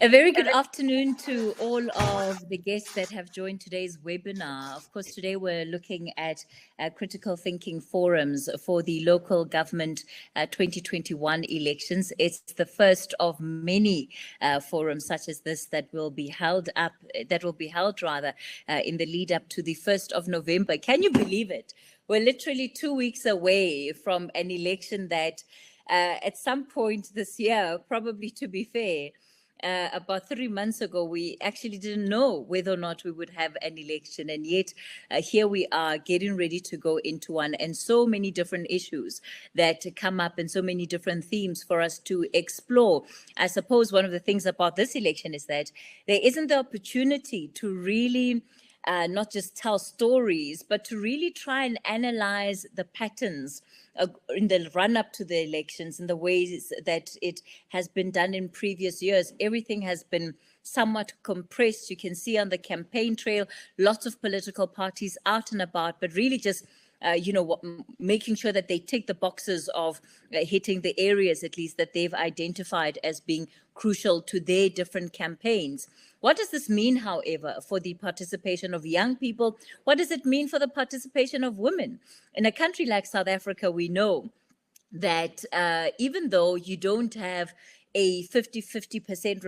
A very good afternoon to all of the guests that have joined today's webinar. Of course, today we're looking at critical thinking forums for the local government 2021 elections. It's the first of many forums such as this that will be held in the lead up to the 1st of November. Can you believe it? We're literally 2 weeks away from an election that at some point this year, probably to be fair, about 3 months ago, we actually didn't know whether or not we would have an election. And yet here we are getting ready to go into one, and so many different issues that come up and so many different themes for us to explore. I suppose one of the things about this election is that there isn't the opportunity to really not just tell stories, but to really try and analyze the patterns in the run up to the elections and the ways that it has been done in previous years. Everything has been somewhat compressed. You can see on the campaign trail, lots of political parties out and about, but really just making sure that they tick the boxes of hitting the areas, at least, that they've identified as being crucial to their different campaigns. What does this mean, however, for the participation of young people? What does it mean for the participation of women? In a country like South Africa, we know that even though you don't have a 50%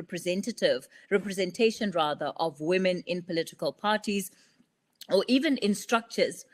representation of women in political parties or even in structures,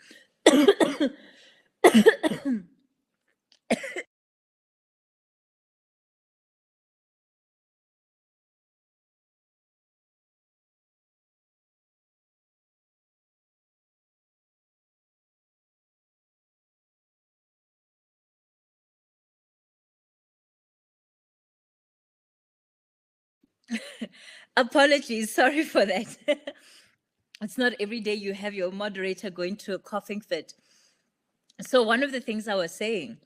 apologies, sorry for that. It's not every day you have your moderator going to a coughing fit. So one of the things I was saying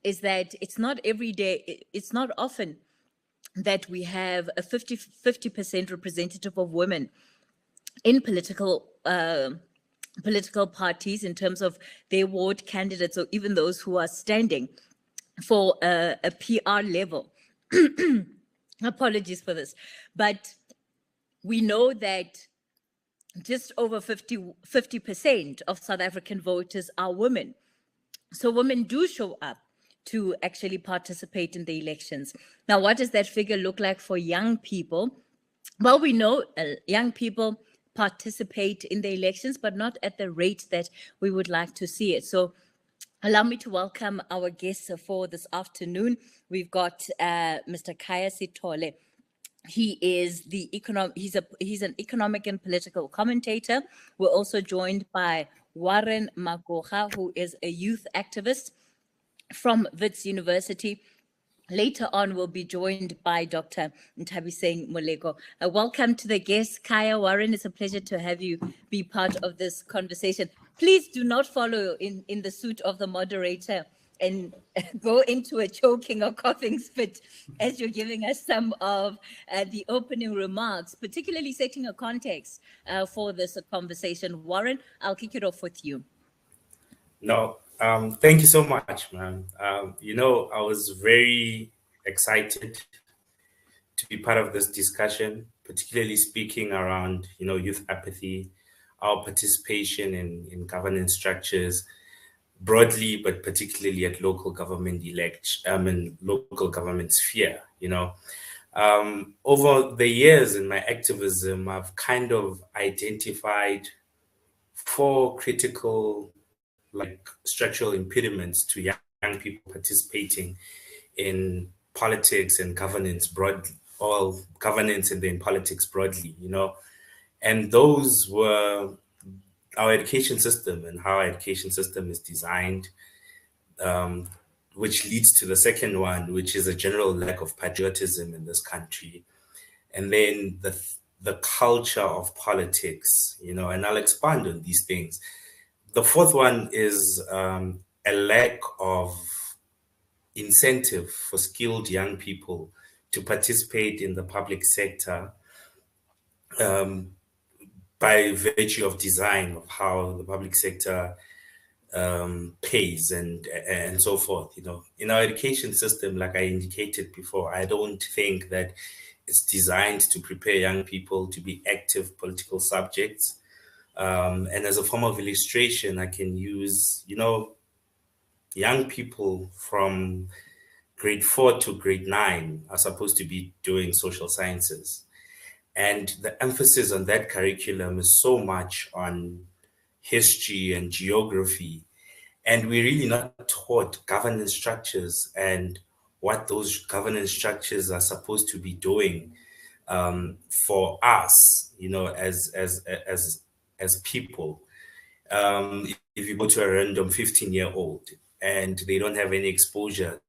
is that it's not every day, it's not often that we have a 50% representative of women in political parties in terms of their ward candidates or even those who are standing for a PR level. Apologies for this. But we know that just over 50% of South African voters are women. So women do show up to actually participate in the elections. Now, what does that figure look like for young people? Well, we know young people participate in the elections, but not at the rate that we would like to see it. So allow me to welcome our guests for this afternoon. We've got Mr. Khaya Sithole. He is he's an economic and political commentator. We're also joined by Warren Makoga, who is a youth activist from Wits University. Later on, we'll be joined by Dr Nthabiseng Moleko. Welcome to the guests, Khaya, Warren. It's a pleasure to have you be part of this conversation. Please do not follow in the suit of the moderator and go into a choking or coughing fit as you're giving us some of the opening remarks, particularly setting a context for this conversation. Warren, I'll kick it off with you. No, thank you so much, man. I was very excited to be part of this discussion, particularly speaking around, youth apathy, our participation in governance structures broadly, but particularly at local government local government sphere. Over the years in my activism, I've kind of identified 4 critical structural impediments to young people participating in politics and governance governance and then politics broadly, and those were our education system and how our education system is designed, which leads to the second one, which is a general lack of patriotism in this country, and then the culture of politics, and I'll expand on these things. The fourth one is a lack of incentive for skilled young people to participate in the public sector by virtue of design of how the public sector pays and so forth. In our education system, like I indicated before, I don't think that It's designed to prepare young people to be active political subjects. And as a form of illustration, I can use, young people from grade 4 to grade 9 are supposed to be doing social sciences. And the emphasis on that curriculum is so much on history and geography. And we're really not taught governance structures and what those governance structures are supposed to be doing for us, as people. If you go to a random 15-year-old and they don't have any exposure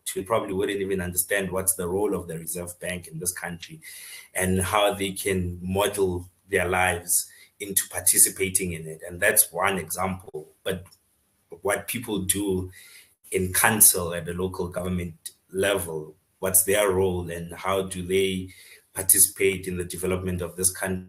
to, probably wouldn't even understand what's the role of the Reserve Bank in this country and how they can model their lives into participating in it. And that's one example. But what people do in council at the local government level, what's their role and how do they participate in the development of this country?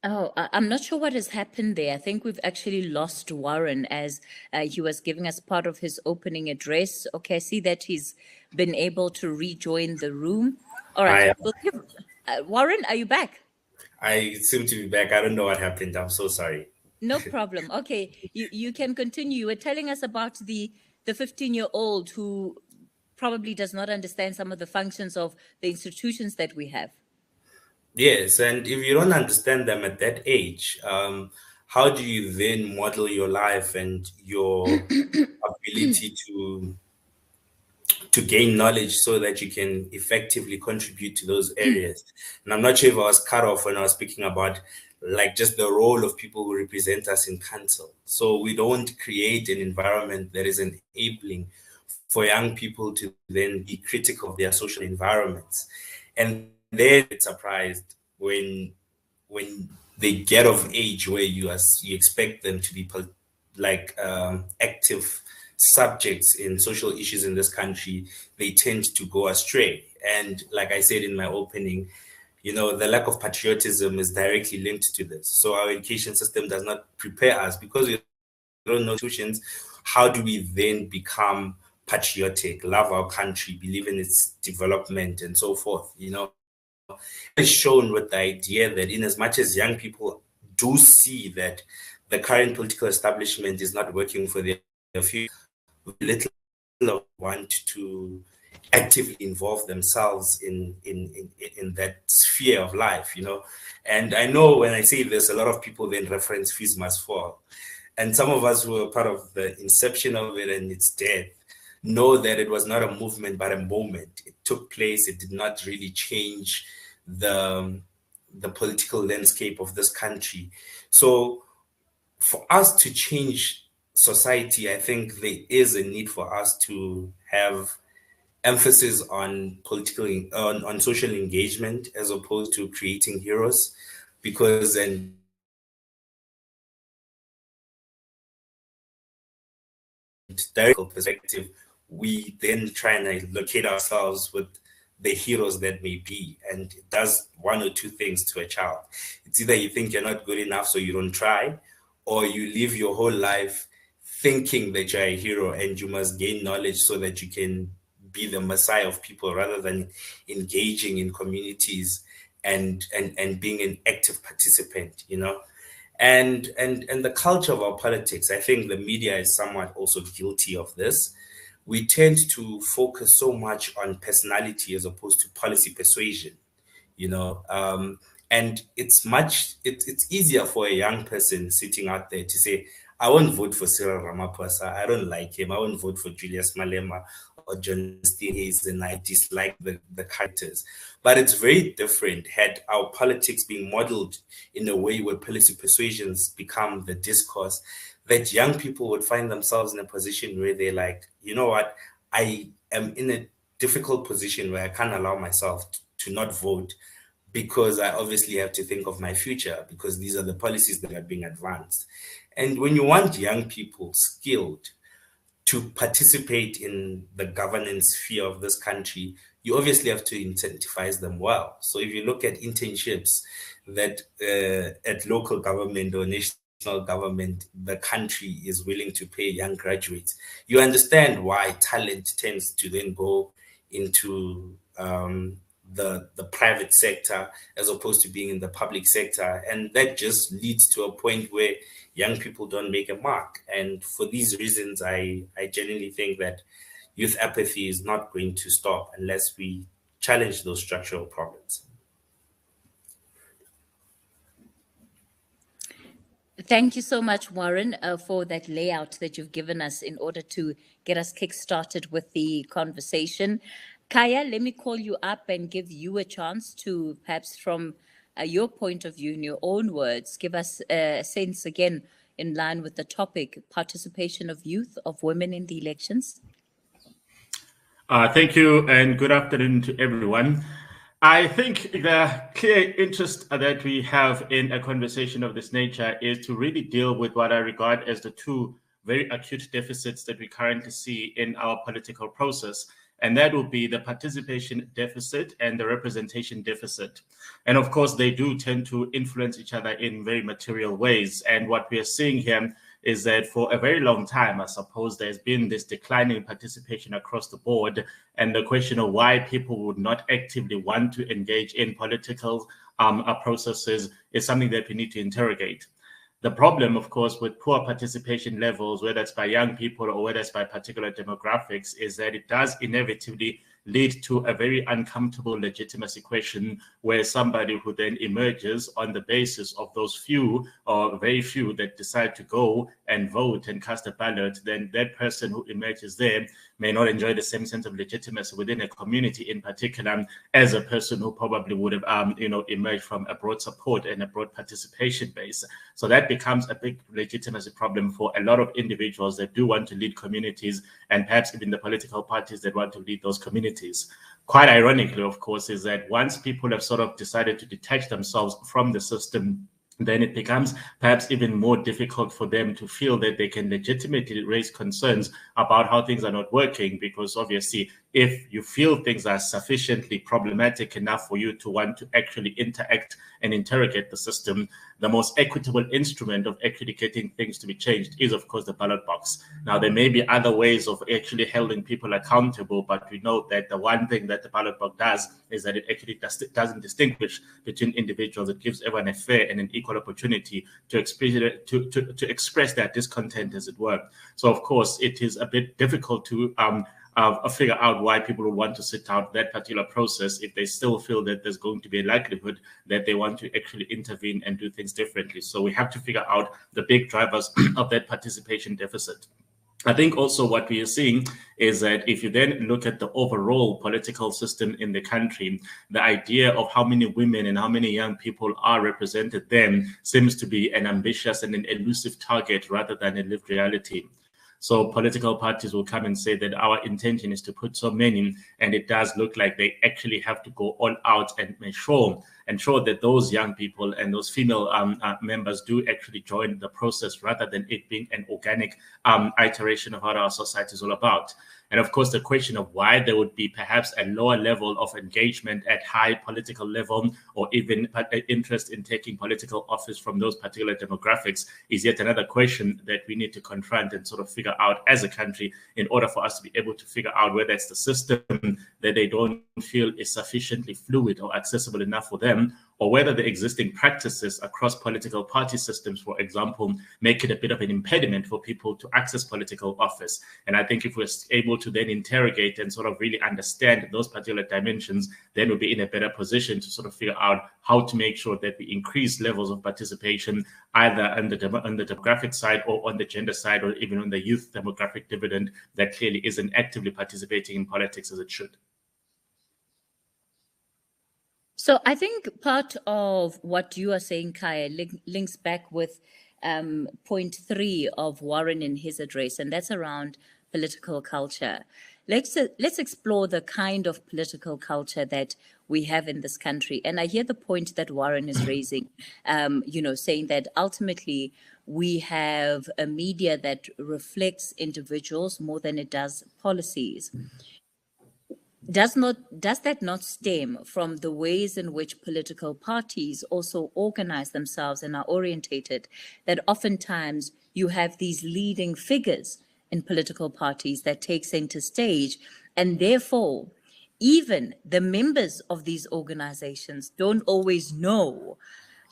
Oh, I'm not sure what has happened there. I think we've actually lost Warren as he was giving us part of his opening address. Okay, I see that he's been able to rejoin the room. All right. Warren, are you back? I seem to be back. I don't know what happened. I'm so sorry. No problem. Okay, you can continue. You were telling us about the 15-year-old who probably does not understand some of the functions of the institutions that we have. Yes, and if you don't understand them at that age, how do you then model your life and your ability to gain knowledge so that you can effectively contribute to those areas? And I'm not sure if I was cut off when I was speaking about like just the role of people who represent us in council. So we don't create an environment that is enabling for young people to then be critical of their social environments. And then it's surprised when they get of age where you expect them to be active subjects in social issues in this country, they tend to go astray. And like I said in my opening, the lack of patriotism is directly linked to this. So our education system does not prepare us because we don't know institutions. How do we then become patriotic, love our country, believe in its development, and so forth? It's shown with the idea that in as much as young people do see that the current political establishment is not working for their future, little want to actively involve themselves in that sphere of life, And I know when I say this, a lot of people then reference Fees Must Fall. And some of us who were part of the inception of it and its death know that it was not a movement, but a moment. It took place. It did not really change the political landscape of this country. So for us to change society, I think there is a need for us to have emphasis on on social engagement as opposed to creating heroes, because then direct perspective, we then try and locate ourselves with the heroes that may be, and it does one or two things to a child. It's either you think you're not good enough so you don't try, or you live your whole life thinking that you're a hero and you must gain knowledge so that you can be the messiah of people rather than engaging in communities and being an active participant, And the culture of our politics, I think the media is somewhat also guilty of this. We tend to focus so much on personality as opposed to policy persuasion, and it's easier for a young person sitting out there to say, I won't vote for Cyril Ramaphosa, I don't like him, I won't vote for Julius Malema or John Steenhuisen, and I dislike the characters. But it's very different had our politics been modeled in a way where policy persuasions become the discourse, that young people would find themselves in a position where they're like, you know what, I am in a difficult position where I can't allow myself to not vote because I obviously have to think of my future because these are the policies that are being advanced. And when you want young people skilled to participate in the governance sphere of this country, you obviously have to incentivize them well. So if you look at internships that at local government or national government, the country is willing to pay young graduates, you understand why talent tends to then go into the private sector as opposed to being in the public sector. And that just leads to a point where young people don't make a mark. And for these reasons, I genuinely think that youth apathy is not going to stop unless we challenge those structural problems. Thank you so much, Warren, for that layout that you've given us in order to get us kick-started with the conversation. Khaya, let me call you up and give you a chance to, perhaps from your point of view, in your own words, give us a sense, again, in line with the topic, participation of youth, of women in the elections. Thank you, and good afternoon to everyone. I think the clear interest that we have in a conversation of this nature is to really deal with what I regard as the two very acute deficits that we currently see in our political process. And that will be the participation deficit and the representation deficit. And of course, they do tend to influence each other in very material ways. And what we are seeing here is that for a very long time, I suppose, there's been this declining participation across the board. And the question of why people would not actively want to engage in political processes is something that we need to interrogate. The problem, of course, with poor participation levels, whether it's by young people or whether it's by particular demographics, is that it does inevitably lead to a very uncomfortable legitimacy question where somebody who then emerges on the basis of those few or very few that decide to go and vote and cast a ballot, then that person who emerges there may not enjoy the same sense of legitimacy within a community in particular as a person who probably would have emerged from a broad support and a broad participation base. So that becomes a big legitimacy problem for a lot of individuals that do want to lead communities, and perhaps even the political parties that want to lead those communities. Quite ironically, of course, is that once people have sort of decided to detach themselves from the system, then it becomes perhaps even more difficult for them to feel that they can legitimately raise concerns about how things are not working, because obviously if you feel things are sufficiently problematic enough for you to want to actually interact and interrogate the system, the most equitable instrument of actually getting things to be changed is, of course, the ballot box. Now, there may be other ways of actually holding people accountable, but we know that the one thing that the ballot box does is that it actually doesn't distinguish between individuals. It gives everyone a fair and an equal opportunity to express their discontent, as it were. So, of course, it is a bit difficult to figure out why people would want to sit out that particular process if they still feel that there's going to be a likelihood that they want to actually intervene and do things differently. So we have to figure out the big drivers of that participation deficit. I think also what we are seeing is that if you then look at the overall political system in the country, the idea of how many women and how many young people are represented then seems to be an ambitious and an elusive target rather than a lived reality. So political parties will come and say that our intention is to put so many, and it does look like they actually have to go all out and ensure that those young people and those female members do actually join the process rather than it being an organic iteration of what our society is all about. And of course, the question of why there would be perhaps a lower level of engagement at high political level or even interest in taking political office from those particular demographics is yet another question that we need to confront and sort of figure out as a country in order for us to be able to figure out whether it's the system that they don't feel is sufficiently fluid or accessible enough for them, or whether the existing practices across political party systems, for example, make it a bit of an impediment for people to access political office. And I think if we're able to then interrogate and sort of really understand those particular dimensions, then we'll be in a better position to sort of figure out how to make sure that we increase levels of participation either on the demographic side or on the gender side or even on the youth demographic dividend that clearly isn't actively participating in politics as it should. So I think part of what you are saying, Khaya, links back with point 3 of Warren in his address, and that's around political culture. Let's explore the kind of political culture that we have in this country. And I hear the point that Warren is raising, saying that ultimately we have a media that reflects individuals more than it does policies. does that not stem from the ways in which political parties also organize themselves and are orientated, that oftentimes you have these leading figures in political parties that take center stage, and therefore even the members of these organizations don't always know,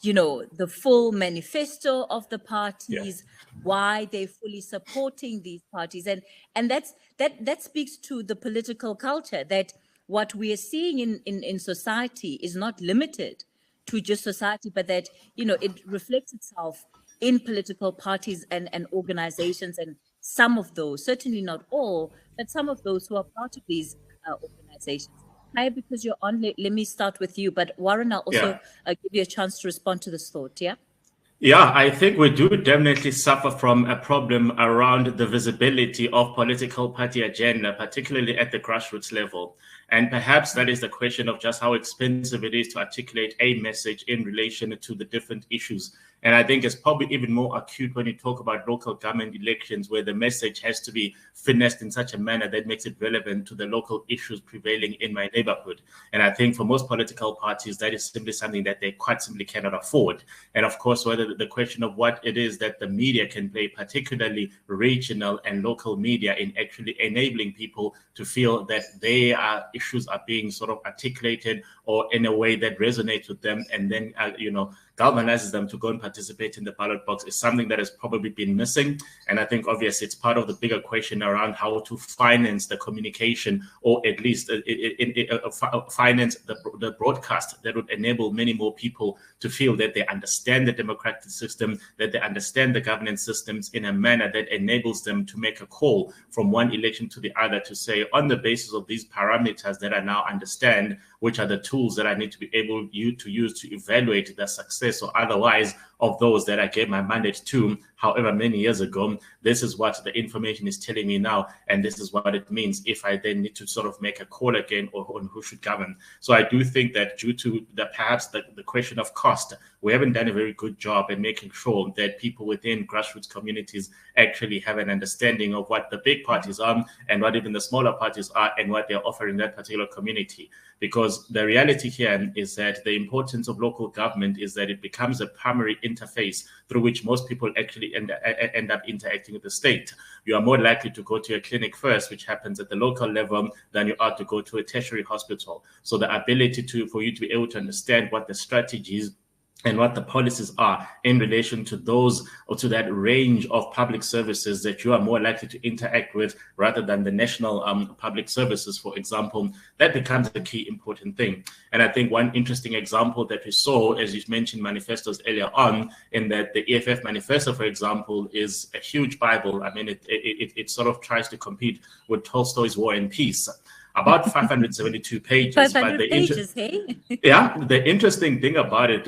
the full manifesto of the parties, why they're fully supporting these parties. And that speaks to the political culture, that what we are seeing in society is not limited to just society, but that, it reflects itself in political parties and organizations, and some of those, certainly not all, but some of those who are part of these organizations. Khaya, because you're on, let me start with you. But Warren, I'll also give you a chance to respond to this thought. Yeah? Yeah, I think we do definitely suffer from a problem around the visibility of political party agenda, particularly at the grassroots level. And perhaps that is the question of just how expensive it is to articulate a message in relation to the different issues. And I think it's probably even more acute when you talk about local government elections, where the message has to be finessed in such a manner that makes it relevant to the local issues prevailing in my neighborhood. And I think for most political parties, that is simply something that they quite simply cannot afford. And of course, whether the question of what it is that the media can play, particularly regional and local media, in actually enabling people to feel that their issues are being sort of articulated or in a way that resonates with them, and then galvanizes them to go and participate in the ballot box, is something that has probably been missing. And I think obviously it's part of the bigger question around how to finance the communication, or at least finance the broadcast that would enable many more people to feel that they understand the democratic system, that they understand the governance systems in a manner that enables them to make a call from one election to the other, to say, on the basis of these parameters that I now understand, which are the tools that I need to be able to use to evaluate the success or otherwise of those that I gave my mandate to, however many years ago. This is what the information is telling me now, and this is what it means if I then need to sort of make a call again on who should govern. So I do think that due to perhaps the question of cost, we haven't done a very good job in making sure that people within grassroots communities actually have an understanding of what the big parties are and what even the smaller parties are and what they're offering that particular community. Because the reality here is that the importance of local government is that it becomes a primary interface through which most people actually end up interacting with the state. You are more likely to go to a clinic first, which happens at the local level, than you are to go to a tertiary hospital. So the ability for you to be able to understand what the strategies and what the policies are in relation to those or to that range of public services that you are more likely to interact with rather than the national public services, for example, that becomes a key important thing. And I think one interesting example that we saw, as you mentioned manifestos earlier on, in that the Eff Manifesto, for example, is a huge Bible. I mean, it sort of tries to compete with Tolstoy's War and Peace. About 572 pages. 500 pages, hey? Yeah, the interesting thing about it,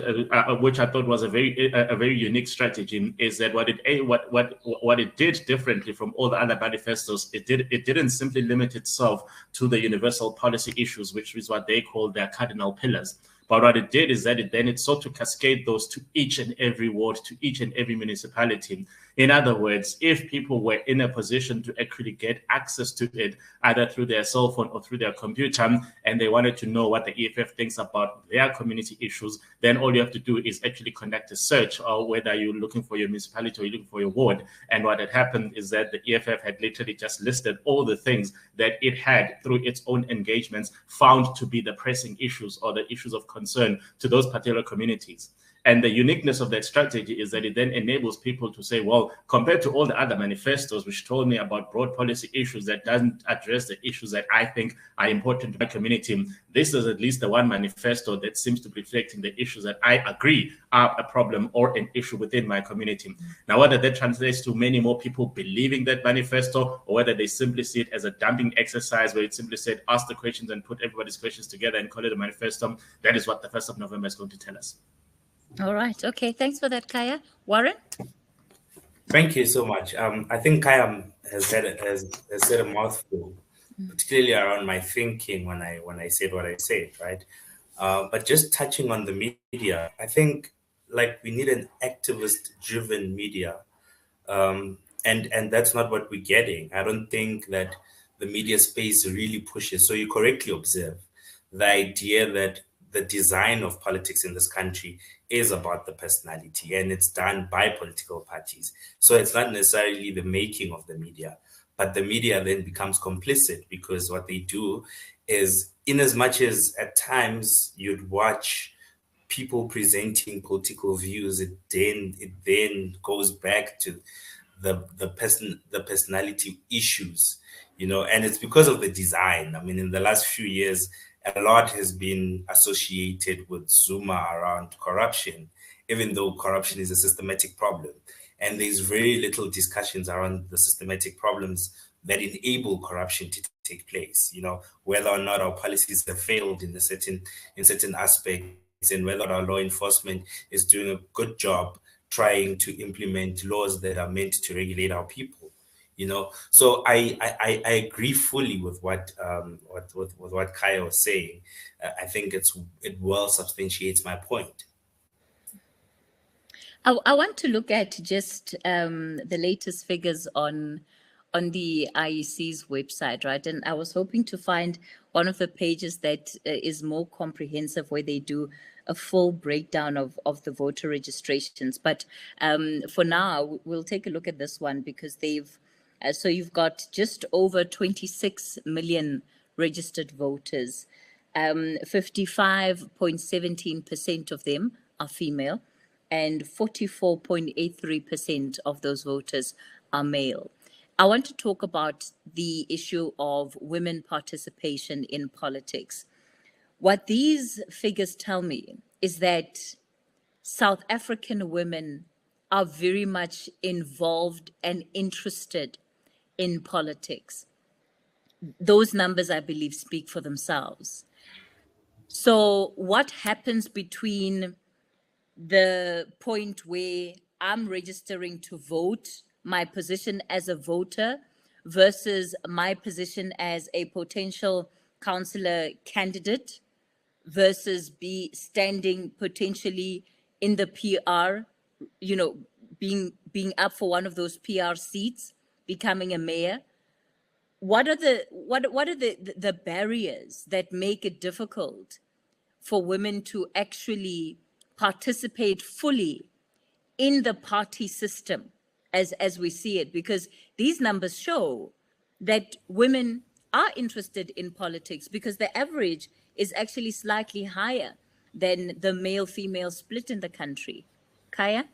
which I thought was a very unique strategy, is that what it did differently from all the other manifestos, it didn't simply limit itself to the universal policy issues, which is what they call their cardinal pillars. But what it did is that it sought to cascade those to each and every ward, to each and every municipality. In other words, if people were in a position to actually get access to it, either through their cell phone or through their computer, and they wanted to know what the EFF thinks about their community issues, then all you have to do is actually conduct a search, or whether you're looking for your municipality or you're looking for your ward. And what had happened is that the EFF had literally just listed all the things that it had, through its own engagements, found to be the pressing issues or the issues of concern to those particular communities. And the uniqueness of that strategy is that it then enables people to say, well, compared to all the other manifestos, which told me about broad policy issues that doesn't address the issues that I think are important to my community, this is at least the one manifesto that seems to be reflecting the issues that I agree are a problem or an issue within my community. Now, whether that translates to many more people believing that manifesto, or whether they simply see it as a dumping exercise where it simply said, ask the questions and put everybody's questions together and call it a manifesto, that is what the 1st of November is going to tell us. All right. Okay. Thanks for that, Khaya. Warren? Thank you so much. I think Khaya has said a mouthful, particularly around my thinking when I said what I said, right? But just touching on the media, I think we need an activist-driven media, and that's not what we're getting. I don't think that the media space really pushes. So you correctly observe the idea that the design of politics in this country is about the personality, and it's done by political parties. So it's not necessarily the making of the media, but the media then becomes complicit, because what they do is, in as much as at times you'd watch people presenting political views, it then goes back to the personality issues, and it's because of the design. I mean, in the last few years, a lot has been associated with Zuma around corruption, even though corruption is a systematic problem. And there's very little discussions around the systematic problems that enable corruption to take place, whether or not our policies have failed in certain aspects, and whether our law enforcement is doing a good job trying to implement laws that are meant to regulate our people. So I agree fully with what Khaya was saying. I think it well substantiates my point. I want to look at just the latest figures on the IEC's website, right? And I was hoping to find one of the pages that is more comprehensive, where they do a full breakdown of the voter registrations. But for now, we'll take a look at this one, because so you've got just over 26 million registered voters. 55.17% of them are female, and 44.83% of those voters are male. I want to talk about the issue of women participation in politics. What these figures tell me is that South African women are very much involved and interested in politics. Those numbers, I believe, speak for themselves. So what happens between the point where I'm registering to vote, my position as a voter, versus my position as a potential councillor candidate, versus be standing potentially in the PR, being up for one of those PR seats, becoming a mayor? What are the barriers that make it difficult for women to actually participate fully in the party system as we see it? Because these numbers show that women are interested in politics, because the average is actually slightly higher than the male-female split in the country. Khaya?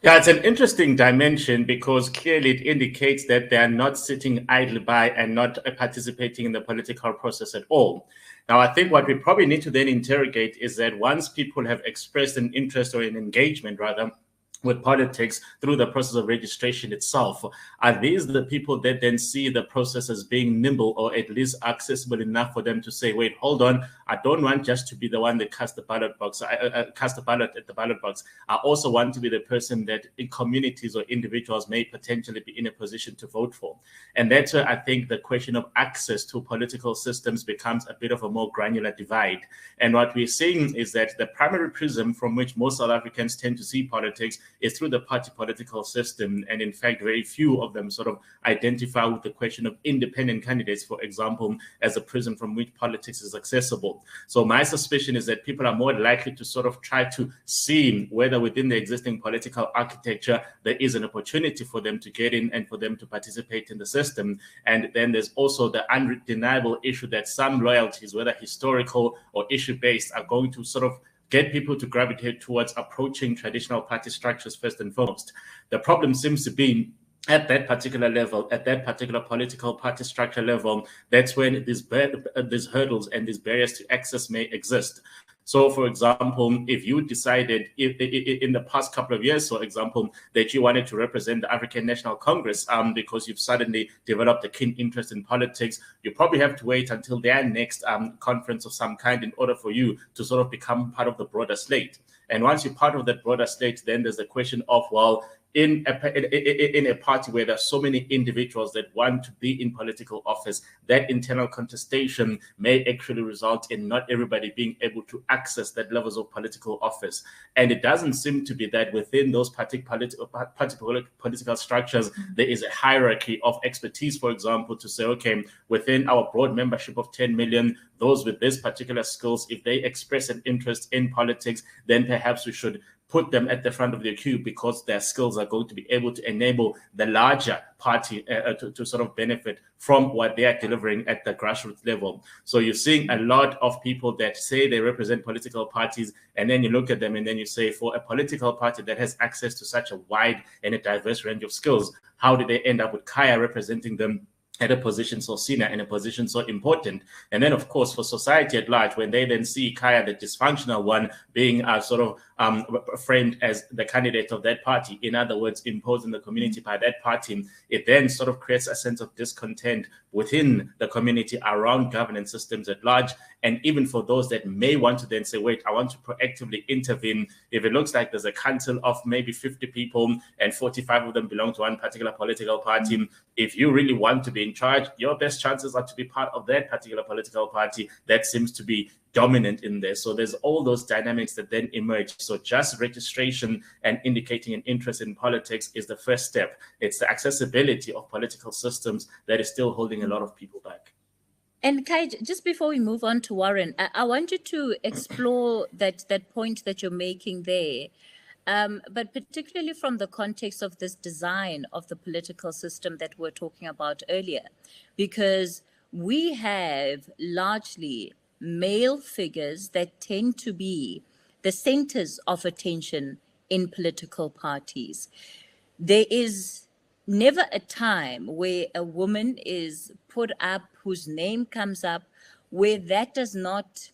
Yeah, it's an interesting dimension, because clearly it indicates that they are not sitting idly by and not participating in the political process at all. Now, I think what we probably need to then interrogate is that once people have expressed an interest, or an engagement rather, with politics through the process of registration itself, are these the people that then see the process as being nimble, or at least accessible enough for them to say, wait, hold on, I don't want just to be the one that casts the ballot box, cast the ballot at the ballot box. I also want to be the person that in communities or individuals may potentially be in a position to vote for. And that's where I think the question of access to political systems becomes a bit of a more granular divide. And what we're seeing is that the primary prism from which most South Africans tend to see politics is through the party political system. And in fact, very few of them sort of identify with the question of independent candidates, for example, as a prism from which politics is accessible. So my suspicion is that people are more likely to sort of try to see whether within the existing political architecture there is an opportunity for them to get in and for them to participate in the system. And then there's also the undeniable issue that some loyalties, whether historical or issue-based, are going to sort of get people to gravitate towards approaching traditional party structures first and foremost. The problem seems to be at that particular level, at that particular political party structure level, that's when these hurdles and these barriers to access may exist. So, for example, if you decided in the past couple of years, for example, that you wanted to represent the African National Congress because you've suddenly developed a keen interest in politics, you probably have to wait until their next conference of some kind in order for you to sort of become part of the broader slate. And once you're part of that broader slate, then there's the question of, well, in a party where there's so many individuals that want to be in political office, that internal contestation may actually result in not everybody being able to access that levels of political office. And it doesn't seem to be that within those particular political structures, there is a hierarchy of expertise, for example, to say, okay, within our broad membership of 10 million, those with this particular skills, if they express an interest in politics, then perhaps we should put them at the front of the queue because their skills are going to be able to enable the larger party to sort of benefit from what they are delivering at the grassroots level. So you're seeing a lot of people that say they represent political parties, and then you look at them and then you say, for a political party that has access to such a wide and a diverse range of skills, how did they end up with Khaya representing them at a position so senior and a position so important? And then, of course, for society at large, when they then see Khaya, the dysfunctional one, being sort of framed as the candidate of that party, in other words, imposed in the community by that party, it then sort of creates a sense of discontent within the community around governance systems at large. And even for those that may want to then say, wait, I want to proactively intervene, if it looks like there's a council of maybe 50 people and 45 of them belong to one particular political party, if you really want to be in charge, your best chances are to be part of that particular political party that seems to be dominant in there. So there's all those dynamics that then emerge. So just registration and indicating an interest in politics is the first step. It's the accessibility of political systems that is still holding a lot of people back. And Khaya, just before we move on to Warren, I want you to explore that point that you're making there, but particularly from the context of this design of the political system that we're talking about earlier, because we have largely male figures that tend to be the centers of attention in political parties. There is never a time where a woman is put up, whose name comes up, where that does not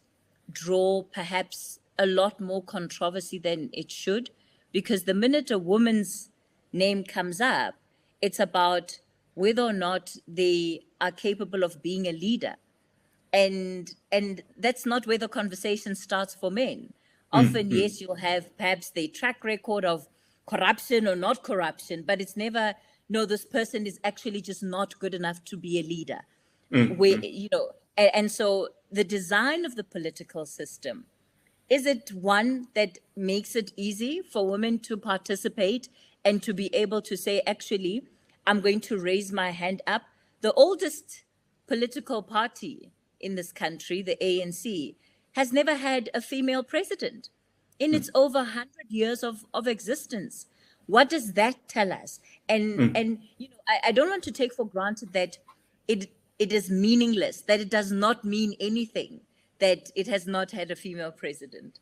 draw perhaps a lot more controversy than it should, because the minute a woman's name comes up, it's about whether or not they are capable of being a leader. And that's not where the conversation starts for men. Often, yes, you'll have perhaps the track record of corruption or not corruption, but it's never, no, this person is actually just not good enough to be a leader. Where, you know, and so the design of the political system, is it one that makes it easy for women to participate and to be able to say, actually, I'm going to raise my hand up? The oldest political party in this country, the ANC, has never had a female president in its over 100 years of existence. What does that tell us? And you know, I don't want to take for granted that it is meaningless, that it does not mean anything, that it has not had a female president.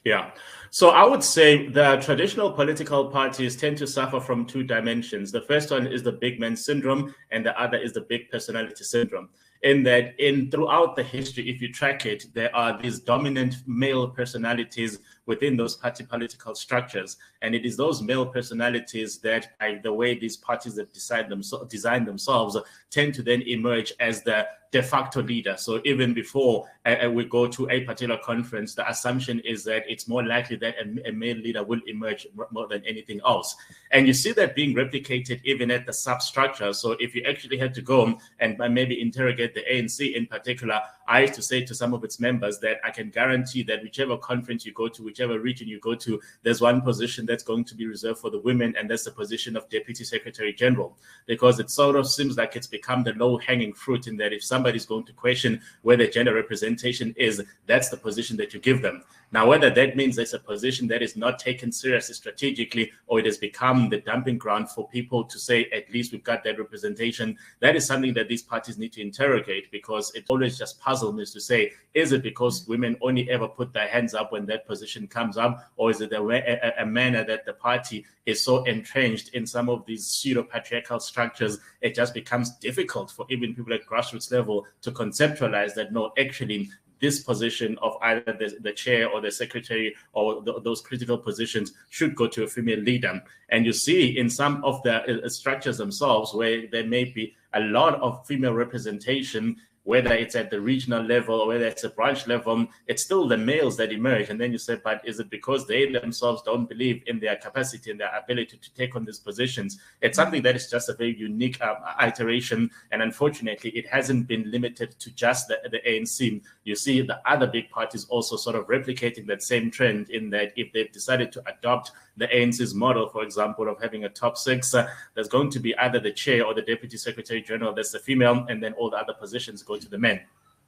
Yeah. So I would say the traditional political parties tend to suffer from two dimensions. The first one is the big man syndrome, and the other is the big personality syndrome. In that, throughout the history, if you track it, there are these dominant male personalities within those party political structures. And it is those male personalities that, by the way these parties that design themselves, tend to then emerge as the de facto leader. So even before we go to a particular conference, the assumption is that it's more likely that a male leader will emerge more than anything else. And you see that being replicated even at the substructure. So if you actually had to go and maybe interrogate the ANC in particular, I used to say to some of its members that I can guarantee that whichever conference you go to, whichever region you go to, there's one position that's going to be reserved for the women, and that's the position of Deputy Secretary General, because it sort of seems like it's become the low-hanging fruit in that if somebody's going to question where the gender representation is, that's the position that you give them. Now, whether that means it's a position that is not taken seriously strategically, or it has become the dumping ground for people to say, at least we've got that representation, that is something that these parties need to interrogate, because it always just puzzles me to say, is it because women only ever put their hands up when that position comes up, or is it a manner that the party is so entrenched in some of these pseudo-patriarchal structures, it just becomes difficult for even people at grassroots level to conceptualize that, no, actually, this position of either the chair or the secretary or those critical positions should go to a female leader. And you see in some of the structures themselves where there may be a lot of female representation, whether it's at the regional level or whether it's a branch level, it's still the males that emerge. And then you say, but is it because they themselves don't believe in their capacity and their ability to take on these positions? It's something that is just a very unique iteration. And unfortunately, it hasn't been limited to just the ANC. You see the other big parties also sort of replicating that same trend, in that if they've decided to adopt the ANC's model, for example, of having a top six, there's going to be either the chair or the deputy secretary general that's the female, and then all the other positions go to the men.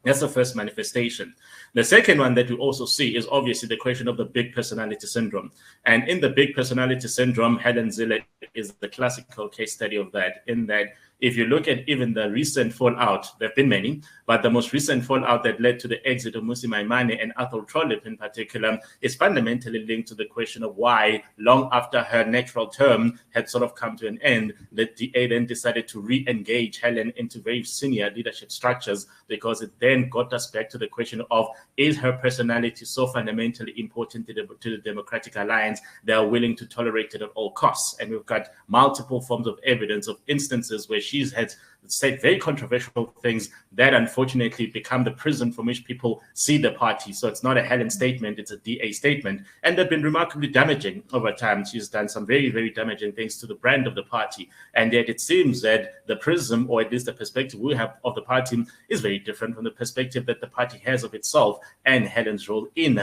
That's the first manifestation. The second one that we also see is obviously the question of the big personality syndrome. And in the big personality syndrome, Helen Zille is the classical case study of that, in that if you look at even the recent fallout, there have been many, but the most recent fallout that led to the exit of Mmusi Maimane and Athol Trollip in particular is fundamentally linked to the question of why, long after her natural term had sort of come to an end, the DA then decided to re-engage Helen into very senior leadership structures, because it then got us back to the question of, is her personality so fundamentally important to the Democratic Alliance they are willing to tolerate it at all costs? And we've got multiple forms of evidence of instances where she's had said very controversial things that unfortunately become the prism from which people see the party. So it's not a Helen statement, it's a DA statement. And they've been remarkably damaging over time. She's done some very, very damaging things to the brand of the party. And yet it seems that the prism, or at least the perspective we have of the party, is very different from the perspective that the party has of itself and Helen's role in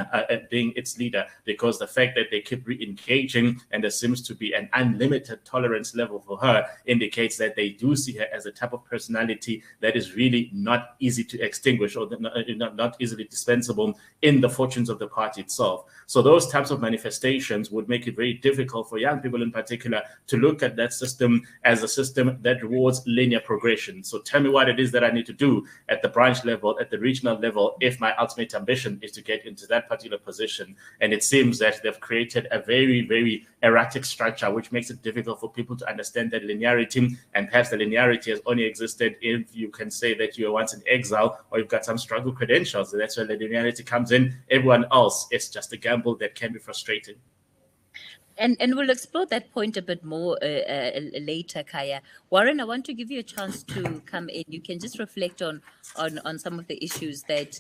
being its leader, because the fact that they keep re-engaging and there seems to be an unlimited tolerance level for her indicates that they do see her as a type of personality that is really not easy to extinguish, or not easily dispensable in the fortunes of the party itself. So those types of manifestations would make it very difficult for young people in particular to look at that system as a system that rewards linear progression. So tell me what it is that I need to do at the branch level, at the regional level, if my ultimate ambition is to get into that particular position. And it seems that they've created a very, very erratic structure, which makes it difficult for people to understand that linearity. And perhaps the linearity has only existed if you can say that you were once in exile or you've got some struggle credentials. And that's where the linearity comes in. Everyone else, it's just a gamble that can be frustrating. And we'll explore that point a bit more later, Khaya. Warren, I want to give you a chance to come in. You can just reflect on some of the issues that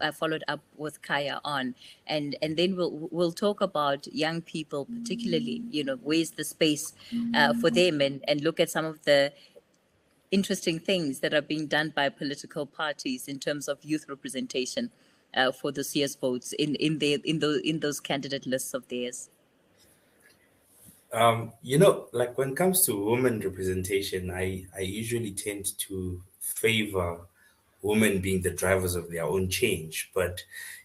I've followed up with Khaya on, and then we'll talk about young people, particularly. Where's the space for them, and look at some of the interesting things that are being done by political parties in terms of youth representation for the CS votes in those candidate lists of theirs. Like when it comes to women representation, I usually tend to favor women being the drivers of their own change. But,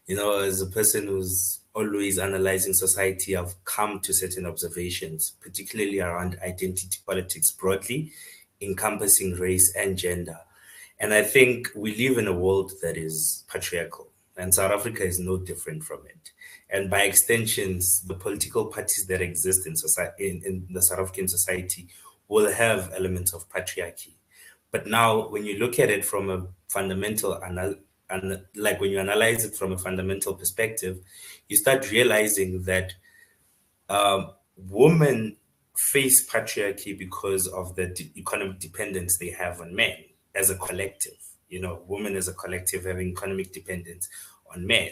as a person who's always analyzing society, I've come to certain observations, particularly around identity politics broadly, encompassing race and gender. And I think we live in a world that is patriarchal, and South Africa is no different from it. And by extensions, the political parties that exist in society, in the South African society, will have elements of patriarchy. But now, when you look at it from a fundamental, like when you analyze it from a fundamental perspective, you start realizing that women face patriarchy because of the economic dependence they have on men as a collective. Women as a collective having economic dependence on men.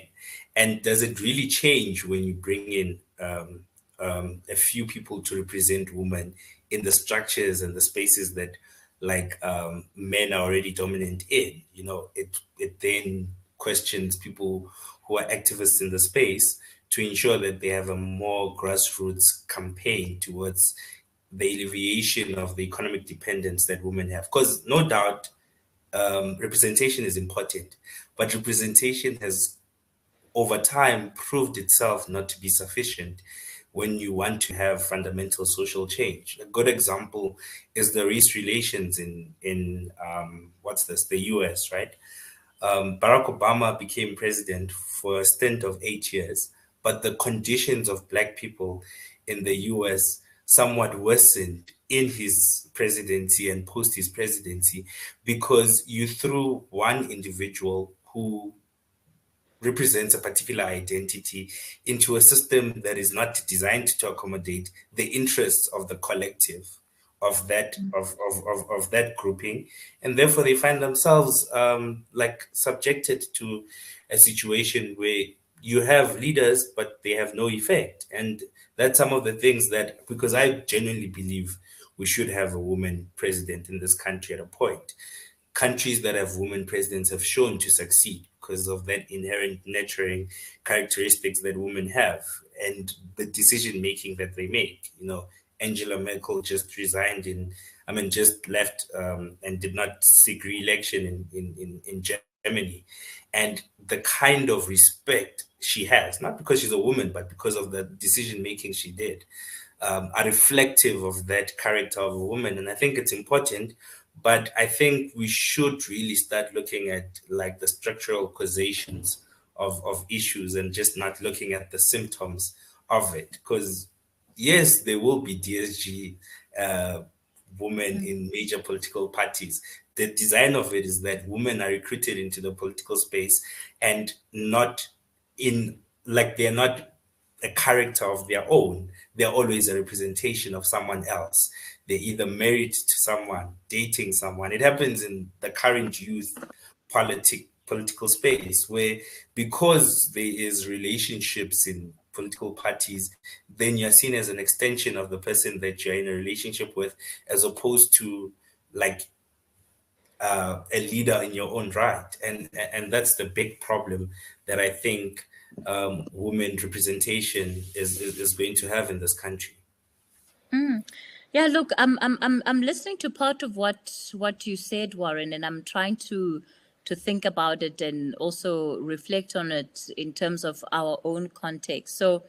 And does it really change when you bring in a few people to represent women in the structures and the spaces that men are already dominant in? It then questions people who are activists in the space to ensure that they have a more grassroots campaign towards the alleviation of the economic dependence that women have. Because no doubt representation is important, but representation has over time proved itself not to be sufficient when you want to have fundamental social change. A good example is the race relations in the US, right? Barack Obama became president for a stint of 8 years, but the conditions of Black people in the US somewhat worsened in his presidency and post his presidency, because you threw one individual who represents a particular identity into a system that is not designed to accommodate the interests of the collective of that of that grouping, and therefore they find themselves like subjected to a situation where you have leaders but they have no effect. And that's some of the things that, because I genuinely believe we should have a woman president in this country at a point. Countries that have women presidents have shown to succeed because of that inherent nurturing characteristics that women have and the decision making that they make. You know, Angela Merkel just resigned just left and did not seek re-election in Germany. And the kind of respect she has, not because she's a woman, but because of the decision making she did, are reflective of that character of a woman. And I think it's important, but I think we should really start looking at like the structural causations of issues and just not looking at the symptoms of it. Because yes, there will be DSG women in major political parties. The design of it is that women are recruited into the political space and not in, like, they're not a character of their own. They're always a representation of someone else. They're either married to someone, dating someone. It happens in the current youth political space where, because there is relationships in political parties, then you're seen as an extension of the person that you're in a relationship with, as opposed to like a leader in your own right. And that's the big problem that I think women representation is going to have in this country. Yeah, look, I'm listening to part of what you said, Warren, and I'm trying to think about it and also reflect on it in terms of our own context. So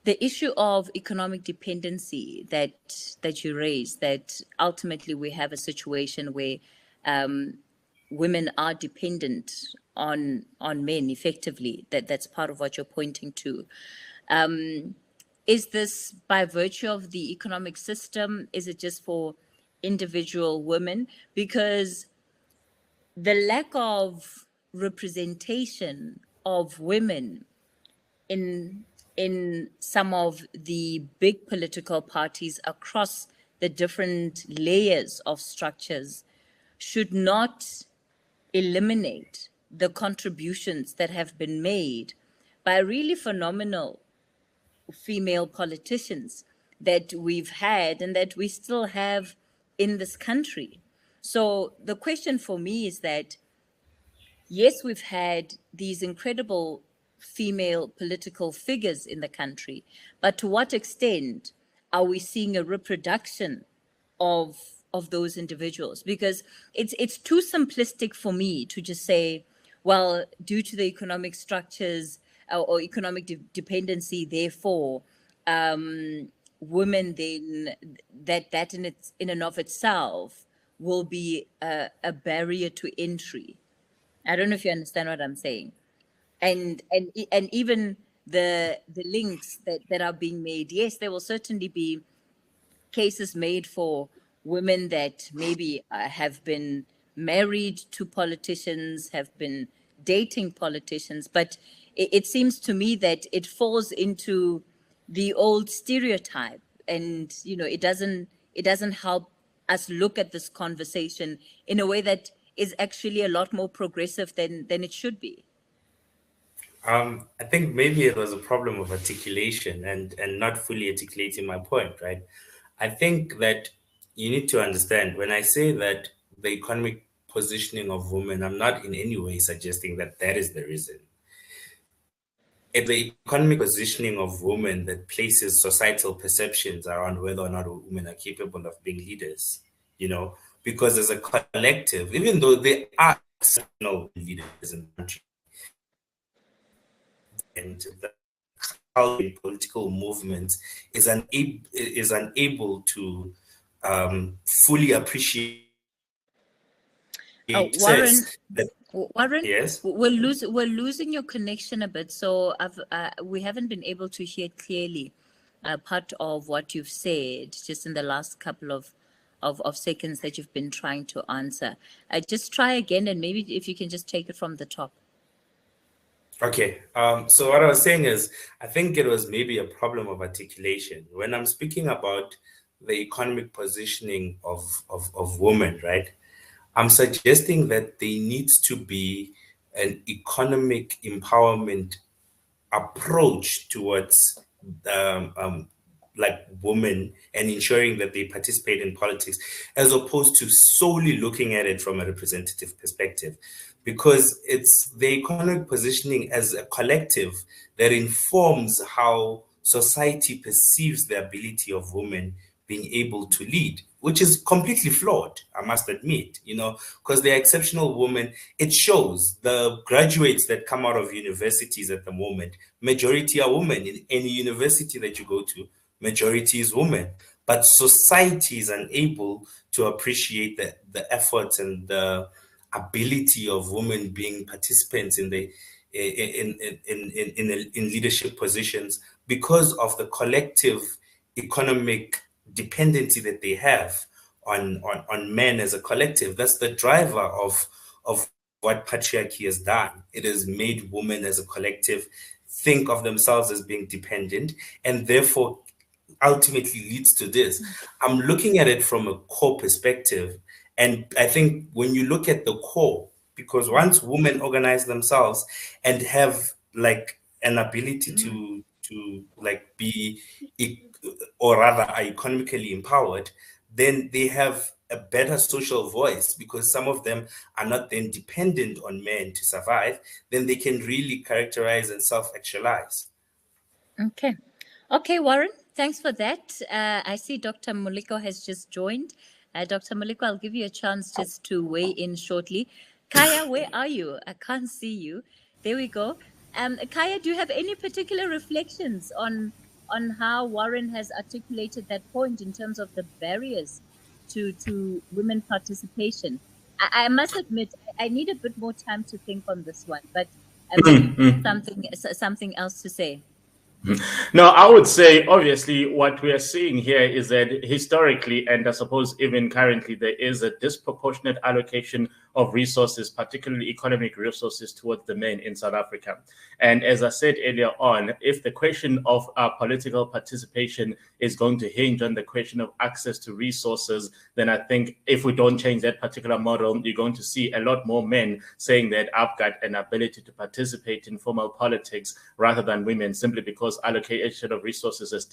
the issue of economic dependency that you raised, that ultimately we have a situation where women are dependent on men effectively, that's part of what you're pointing to. Is this by virtue of the economic system? Is it just for individual women? Because the lack of representation of women in some of the big political parties across the different layers of structures should not eliminate the contributions that have been made by really phenomenal female politicians that we've had and that we still have in this country. So the question for me is that, yes, we've had these incredible female political figures in the country, but to what extent are we seeing a reproduction of those individuals? Because it's too simplistic for me to just say, well, due to the economic structures or economic dependency, therefore, women then that in and of itself will be a barrier to entry. I don't know if you understand what I'm saying, and even the links that are being made. Yes, there will certainly be cases made for women that maybe have been married to politicians, have been dating politicians, but it seems to me that it falls into the old stereotype, and it doesn't help us look at this conversation in a way that is actually a lot more progressive than it should be. I think maybe it was a problem of articulation and not fully articulating my point, right? I think that you need to understand, when I say that the economic positioning of women, I'm not in any way suggesting that is the reason. It's the economic positioning of women that places societal perceptions around whether or not women are capable of being leaders, because as a collective, even though there are exceptional leaders in the country, and the political movement is unable to fully appreciate. Warren, yes, we're losing your connection a bit, so we haven't been able to hear clearly part of what you've said just in the last couple of seconds that you've been trying to answer. Just try again, and maybe if you can just take it from the top. Okay. So what I was saying is, I think it was maybe a problem of articulation. When I'm speaking about the economic positioning of women, right? I'm suggesting that there needs to be an economic empowerment approach towards like women and ensuring that they participate in politics, as opposed to solely looking at it from a representative perspective, because it's the economic positioning as a collective that informs how society perceives the ability of women being able to lead, which is completely flawed, I must admit, because they're exceptional women. It shows the graduates that come out of universities at the moment, majority are women. In any university that you go to, majority is women. But society is unable to appreciate the efforts and the ability of women being participants in the in leadership positions because of the collective economic dependency that they have on men as a collective. That's the driver of what patriarchy has done. It has made women as a collective think of themselves as being dependent, and therefore ultimately leads to this. I'm looking at it from a core perspective, and I think when you look at the core, because once women organize themselves and have like an ability to like be, or rather are economically empowered, then they have a better social voice, because some of them are not then dependent on men to survive. Then they can really characterize and self-actualize. Okay. Okay, Warren, thanks for that. I see Dr. Moleko has just joined. Dr. Moleko, I'll give you a chance just to weigh in shortly. Khaya, where are you? I can't see you. There we go. Khaya, do you have any particular reflections on how Warren has articulated that point in terms of the barriers to women participation? I must admit, I need a bit more time to think on this one, but something else to say. No, I would say, obviously, what we are seeing here is that historically, and I suppose even currently, there is a disproportionate allocation of resources, particularly economic resources, towards the men in South Africa. And as I said earlier on, if the question of political participation is going to hinge on the question of access to resources, then I think if we don't change that particular model, you're going to see a lot more men saying that I've got an ability to participate in formal politics rather than women, simply because allocation of resources is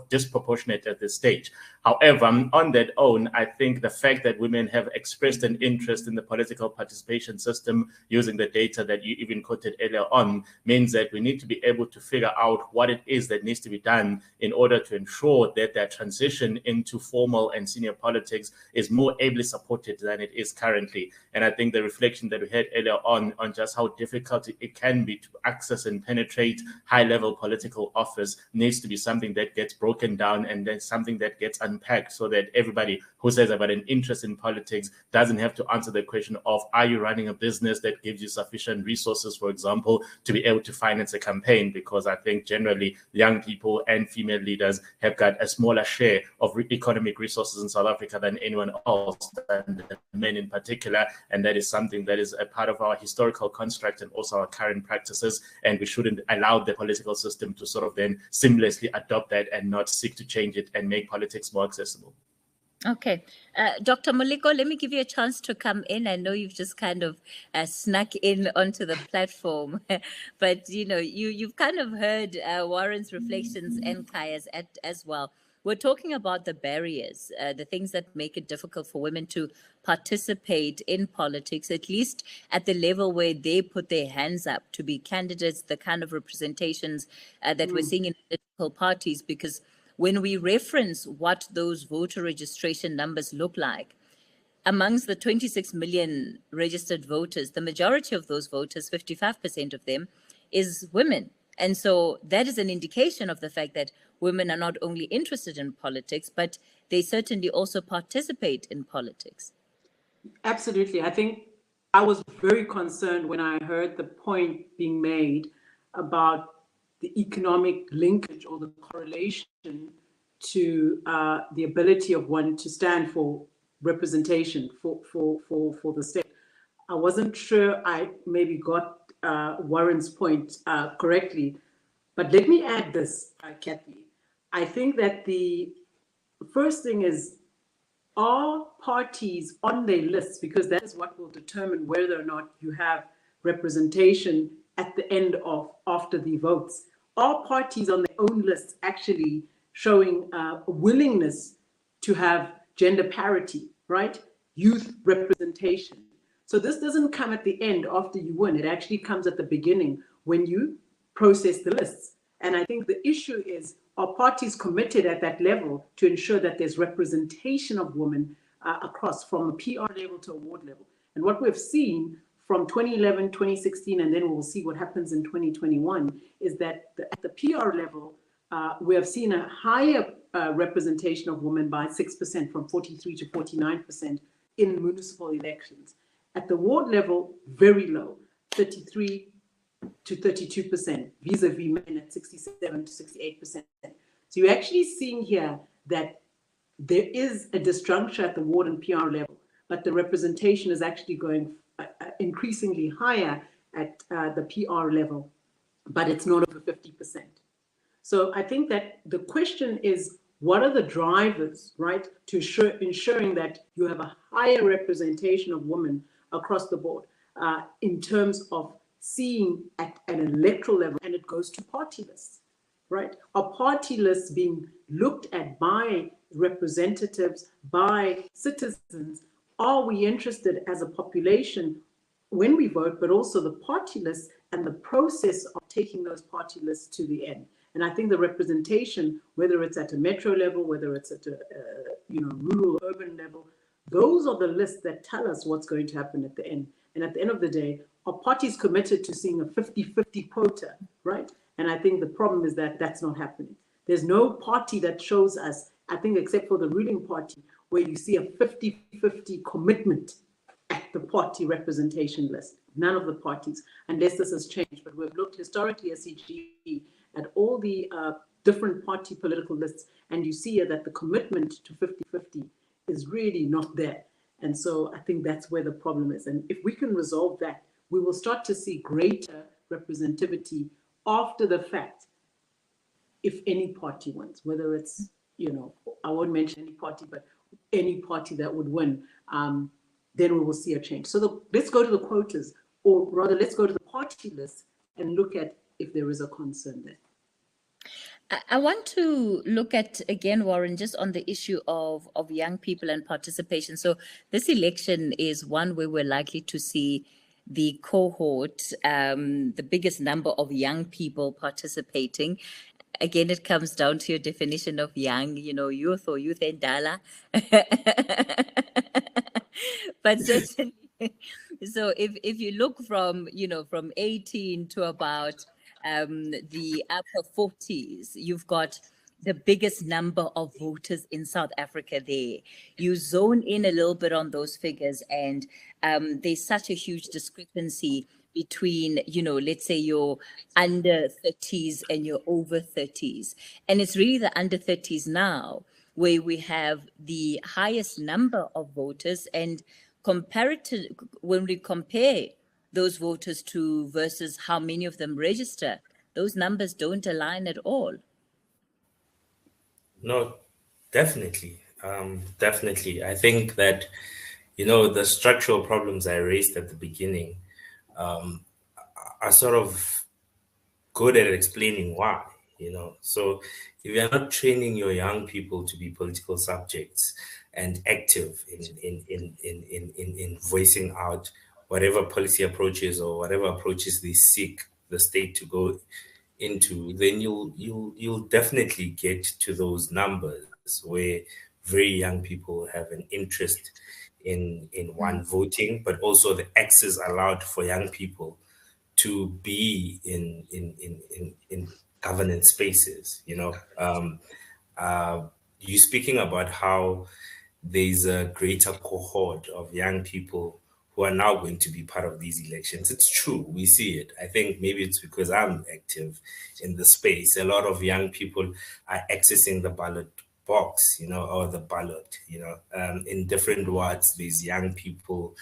disproportionate at this stage. However, on that own, I think the fact that women have expressed an interest in the political participation system using the data that you even quoted earlier on means that we need to be able to figure out what it is that needs to be done in order to ensure that that transition into formal and senior politics is more ably supported than it is currently. And I think the reflection that we had earlier on just how difficult it can be to access and penetrate high-level political office needs to be something that gets broken down and then something that gets unpacked, so that everybody who says about an interest in politics doesn't have to answer the question of, are you running a business that gives you sufficient resources, for example, to be able to finance a campaign? Because I think generally young people and female leaders have got a smaller share of economic resources in South Africa than anyone else, and men in particular. And that is something that is a part of our historical construct and also our current practices. And we shouldn't allow the political system to sort of then seamlessly adopt that and not seek to change it and make politics more accessible. Okay. Dr. Moleko, let me give you a chance to come in. I know you've just kind of snuck in onto the platform, but you've kind of heard Warren's reflections and Khaya's as well. We're talking about the barriers, the things that make it difficult for women to participate in politics, at least at the level where they put their hands up to be candidates, the kind of representations that we're seeing in political parties, because when we reference what those voter registration numbers look like, amongst the 26 million registered voters, the majority of those voters, 55% of them, is women. And so that is an indication of the fact that women are not only interested in politics, but they certainly also participate in politics. Absolutely. I think I was very concerned when I heard the point being made about the economic linkage or the correlation to the ability of one to stand for representation for the state. I wasn't sure I maybe got Warren's point correctly, but let me add this, Cathy. I think that the first thing is, are parties on their lists? Because that is what will determine whether or not you have representation at the end of, after the votes. Are parties on their own lists actually showing a willingness to have gender parity, right? Youth representation. So this doesn't come at the end after you win. It actually comes at the beginning when you process the lists. And I think the issue is, are parties committed at that level to ensure that there's representation of women across, from a PR level to a ward level? And what we've seen from 2011, 2016, and then we'll see what happens in 2021, is that at the PR level, we have seen a higher representation of women by 6%, from 43 to 49% in municipal elections. At the ward level, very low, 33 to 32%, vis-a-vis men at 67 to 68%. So you're actually seeing here that there is a disjuncture at the ward and PR level, but the representation is actually going increasingly higher at the PR level, but it's not over 50%. So I think that the question is, what are the drivers, right, to ensuring that you have a higher representation of women across the board in terms of seeing at an electoral level, and it goes to party lists, right? Are party lists being looked at by representatives, by citizens? Are we interested as a population when we vote, but also the party lists and the process of taking those party lists to the end? And I think the representation, whether it's at a metro level, whether it's at a rural, urban level, those are the lists that tell us what's going to happen at the end. And at the end of the day, are parties committed to seeing a 50-50 quota, right? And I think the problem is that that's not happening. There's no party that shows us, I think, except for the ruling party, where you see a 50-50 commitment at the party representation list. None of the parties, unless this has changed. But we've looked historically as CG at all the different party political lists, and you see that the commitment to 50-50 is really not there. And so I think that's where the problem is. And if we can resolve that, we will start to see greater representativity after the fact, if any party wins, whether it's, I won't mention any party, but any party that would win, then we will see a change. So let's go to the quotas, or rather let's go to the party list and look at if there is a concern there. I want to look at, again, Warren, just on the issue of young people and participation. So this election is one where we're likely to see the cohort, the biggest number of young people participating. Again, it comes down to your definition of young, youth or youth endala. But certainly, so if you look from 18 to about the upper 40s, you've got the biggest number of voters in South Africa there. You zone in a little bit on those figures, and there's such a huge discrepancy between, let's say your under 30s and your over 30s. And it's really the under 30s now where we have the highest number of voters, and when we compare those voters to versus how many of them register, those numbers don't align at all. No, definitely. Definitely. I think that, the structural problems I raised at the beginning are sort of good at explaining why, So if you're not training your young people to be political subjects and active in voicing out whatever policy approaches or whatever approaches they seek the state to go into, then you'll definitely get to those numbers where very young people have an interest in one, voting, but also the access allowed for young people to be in governance spaces. You're speaking about how there's a greater cohort of young people who are now going to be part of these elections. It's true, we see it. I think maybe it's because I'm active in the space. A lot of young people are accessing the ballot box, or the ballot, in different wards, these young people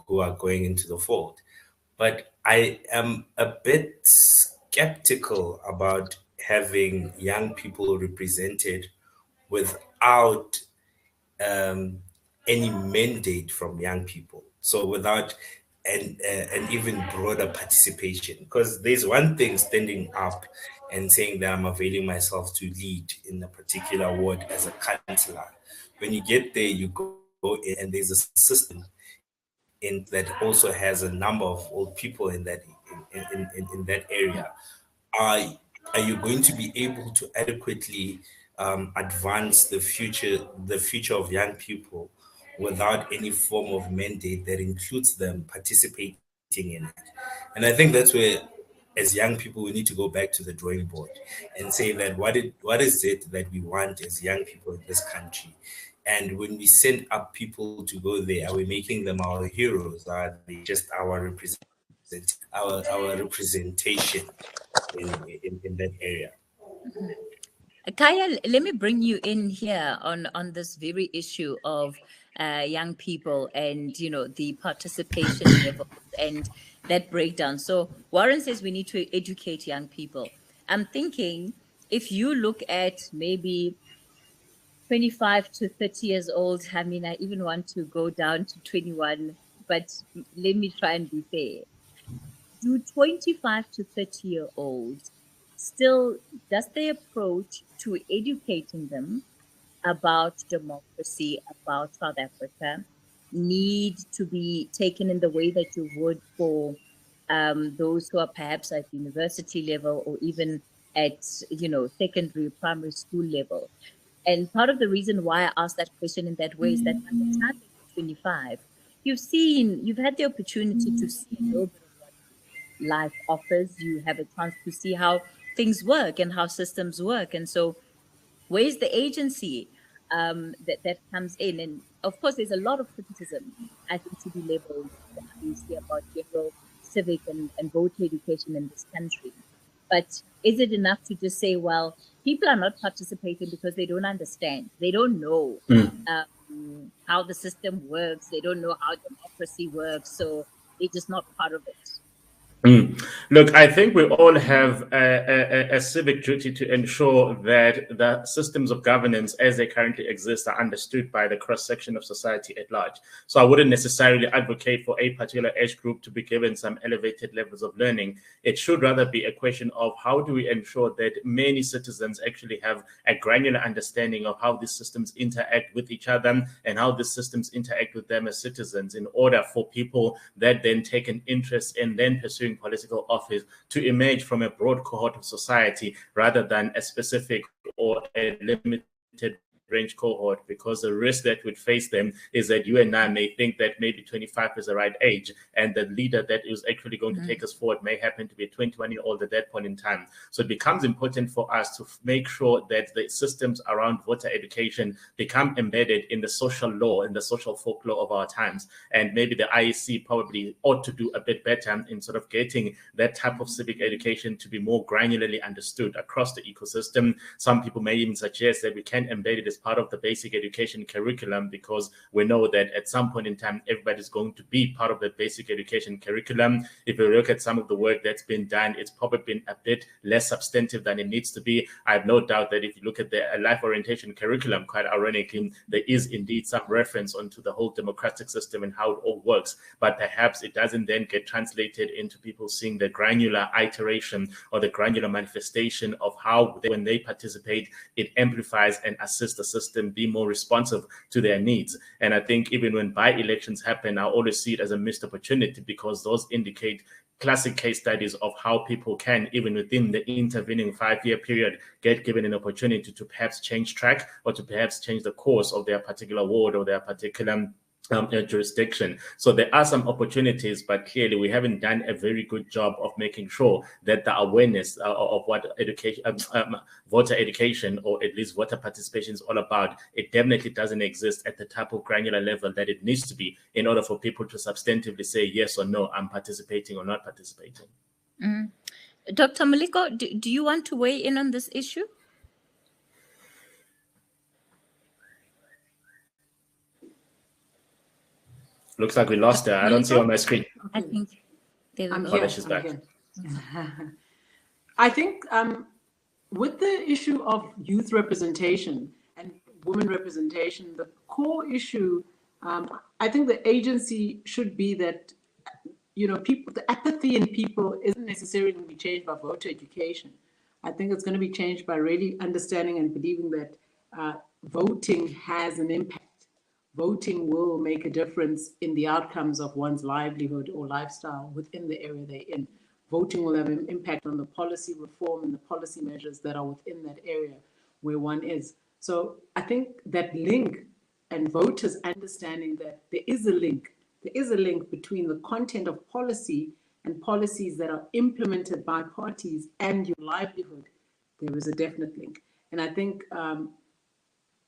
who are going into the fold. But I am a bit skeptical about having young people represented without any mandate from young people. So without an even broader participation, because there's one thing standing up and saying that I'm availing myself to lead in a particular ward as a councillor. When you get there, you go in and there's a system in that also has a number of old people in that in that area. Are you going to be able to adequately advance the future of young people without any form of mandate that includes them participating in it? And I think that's where, as young people, we need to go back to the drawing board and say that what is it that we want as young people in this country? And when we send up people to go there, are we making them our heroes? Are they just our representation in that area? Khaya, let me bring you in here on this very issue of young people and, you know, the participation levels and that breakdown. So Warren says we need to educate young people. I'm thinking if you look at maybe 25 to 30 years old, I mean, I even want to go down to 21, but let me try and be fair. Do 25 to 30-year-olds still, does their approach to educating them about democracy, about South Africa, need to be taken in the way that you would for those who are perhaps at university level or even at, you know, secondary, primary school level? And part of the reason why I asked that question in that way is that by the time you're 25, you've had the opportunity to see a little bit of what life offers. You have a chance to see how things work and how systems work. And so where's the agency that comes in? And of course, there's a lot of criticism, I think, to be leveled obviously about general civic and voter education in this country. But is it enough to just say, well, people are not participating because they don't understand. They don't know how the system works. They don't know how democracy works. So they're just not part of it. Look, I think we all have a civic duty to ensure that the systems of governance as they currently exist are understood by the cross-section of society at large. So I wouldn't necessarily advocate for a particular age group to be given some elevated levels of learning. It should rather be a question of how do we ensure that many citizens actually have a granular understanding of how these systems interact with each other and how these systems interact with them as citizens, in order for people that then take an interest in then pursuing political office to emerge from a broad cohort of society rather than a specific or a limited range cohort, because the risk that would face them is that you and I may think that maybe 25 is the right age, and the leader that is actually going to take us forward may happen to be a 21-year-old at that point in time. So it becomes important for us to make sure that the systems around voter education become embedded in the social law and the social folklore of our times. And maybe the IEC probably ought to do a bit better in sort of getting that type of civic education to be more granularly understood across the ecosystem. Some people may even suggest that we can embed it as part of the basic education curriculum, because we know that at some point in time, everybody's going to be part of the basic education curriculum. If you look at some of the work that's been done, it's probably been a bit less substantive than it needs to be. I have no doubt that if you look at the life orientation curriculum, quite ironically, there is indeed some reference onto the whole democratic system and how it all works, but perhaps it doesn't then get translated into people seeing the granular iteration or the granular manifestation of how when they participate, it amplifies and assists the system be more responsive to their needs. And I think even when by-elections happen, I always see it as a missed opportunity, because those indicate classic case studies of how people can, even within the intervening 5-year period, get given an opportunity to perhaps change track or to perhaps change the course of their particular ward or their particular jurisdiction. So there are some opportunities, but clearly we haven't done a very good job of making sure that the awareness of what education, voter education, or at least voter participation is all about, it definitely doesn't exist at the type of granular level that it needs to be in order for people to substantively say yes or no, I'm participating or not participating. Dr. Moleko, do you want to weigh in on this issue? Looks like we lost her. I don't see her on my screen. I think I'm here. here. She's back. I think with the issue of youth representation, and women representation, the core issue, I think the agency should be that, people, the apathy in people isn't necessarily going to be changed by voter education. I think it's going to be changed by really understanding and believing that voting has an impact. Voting will make a difference in the outcomes of one's livelihood or lifestyle within the area they're in. Voting will have an impact on the policy reform and the policy measures that are within that area where one is. So I think that link and voters understanding that there is a link between the content of policy and policies that are implemented by parties and your livelihood. There is a definite link. And I think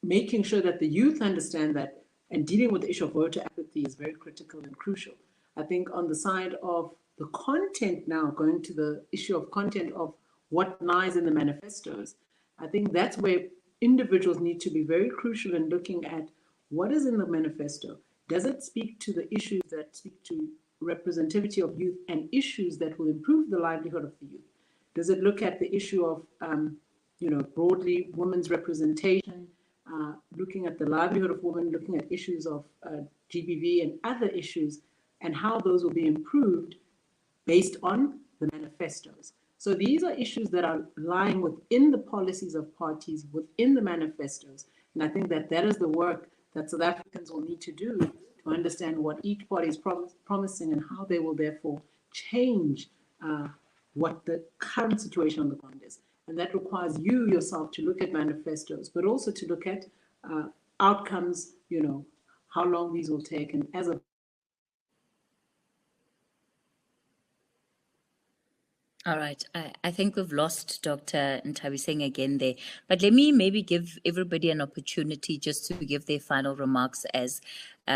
making sure that the youth understand that and dealing with the issue of voter apathy is very critical and crucial. I think on the side of the content now, going to the issue of content of what lies in the manifestos, I think that's where individuals need to be very crucial in looking at what is in the manifesto. Does it speak to the issues that speak to representativity of youth and issues that will improve the livelihood of the youth? Does it look at the issue of, broadly women's representation, looking at the livelihood of women, looking at issues of GBV and other issues, and how those will be improved based on the manifestos? So these are issues that are lying within the policies of parties, within the manifestos. And I think that that is the work that South Africans will need to do to understand what each party is promising and how they will therefore change what the current situation on the ground is. And that requires you yourself to look at manifestos, but also to look at outcomes, how long these will take. And as a All right. I think we've lost Dr. Nthabiseng again there. But let me maybe give everybody an opportunity just to give their final remarks as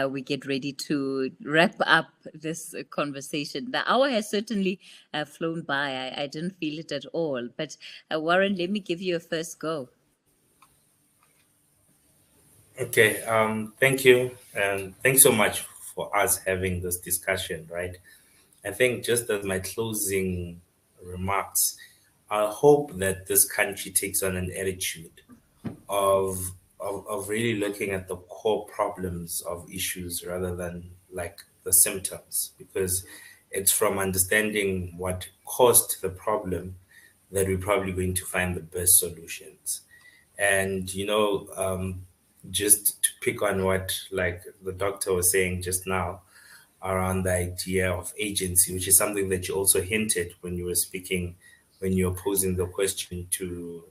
we get ready to wrap up this conversation. The hour has certainly flown by. I didn't feel it at all. But Warren, let me give you a first go. Okay. Thank you. And thanks so much for us having this discussion, right? I think just as my closing remarks, I hope that this country takes on an attitude of really looking at the core problems of issues rather than like the symptoms, because it's from understanding what caused the problem that we're probably going to find the best solutions. And just to pick on what like the doctor was saying just now, around the idea of agency, which is something that you also hinted when you were speaking, when you were posing the question to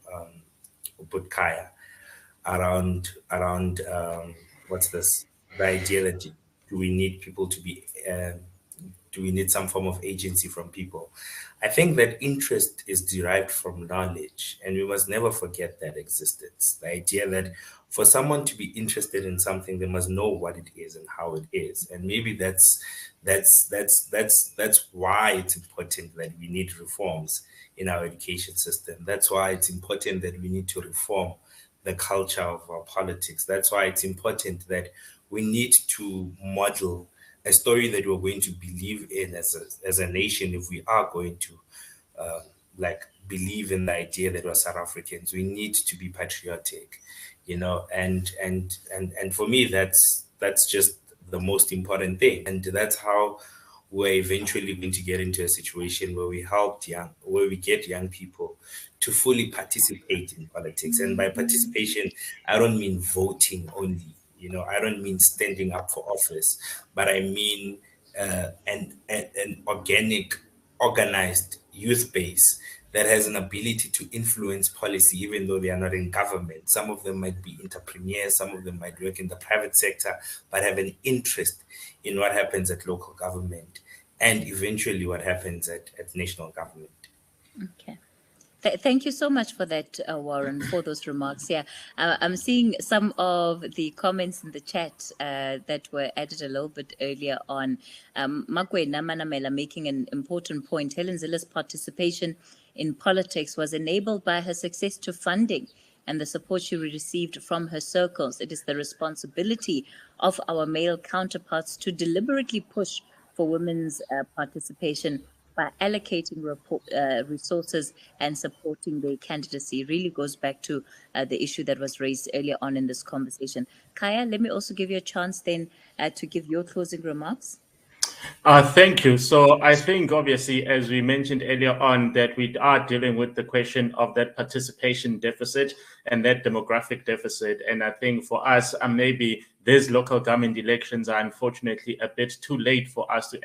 Khaya, around what's this? The idea that do we need people to be, do we need some form of agency from people? I think that interest is derived from knowledge, and we must never forget that existence. The idea that for someone to be interested in something, they must know what it is and how it is. And maybe that's why it's important that we need reforms in our education system. That's why it's important that we need to reform the culture of our politics. That's why it's important that we need to model a story that we're going to believe in as a nation. If we are going to believe in the idea that we're South Africans, we need to be patriotic, and for me that's just the most important thing. And that's how we're eventually going to get into a situation where we get young people to fully participate in politics. And by participation, I don't mean voting only. I don't mean standing up for office, but I mean an organic, organized youth base that has an ability to influence policy, even though they are not in government. Some of them might be entrepreneurs, some of them might work in the private sector, but have an interest in what happens at local government and eventually what happens at national government. Okay. Thank you so much for that, Warren, for those remarks. Yeah, I'm seeing some of the comments in the chat that were added a little bit earlier on. Makwena Manamela making an important point. Helen Zilla's participation in politics was enabled by her success to funding and the support she received from her circles. It is the responsibility of our male counterparts to deliberately push for women's participation by allocating resources and supporting their candidacy. Really goes back to the issue that was raised earlier on in this conversation. Khaya, let me also give you a chance then to give your closing remarks. Thank you. So I think, obviously, as we mentioned earlier on, that we are dealing with the question of that participation deficit and that demographic deficit. And I think for us, maybe these local government elections are unfortunately a bit too late for us to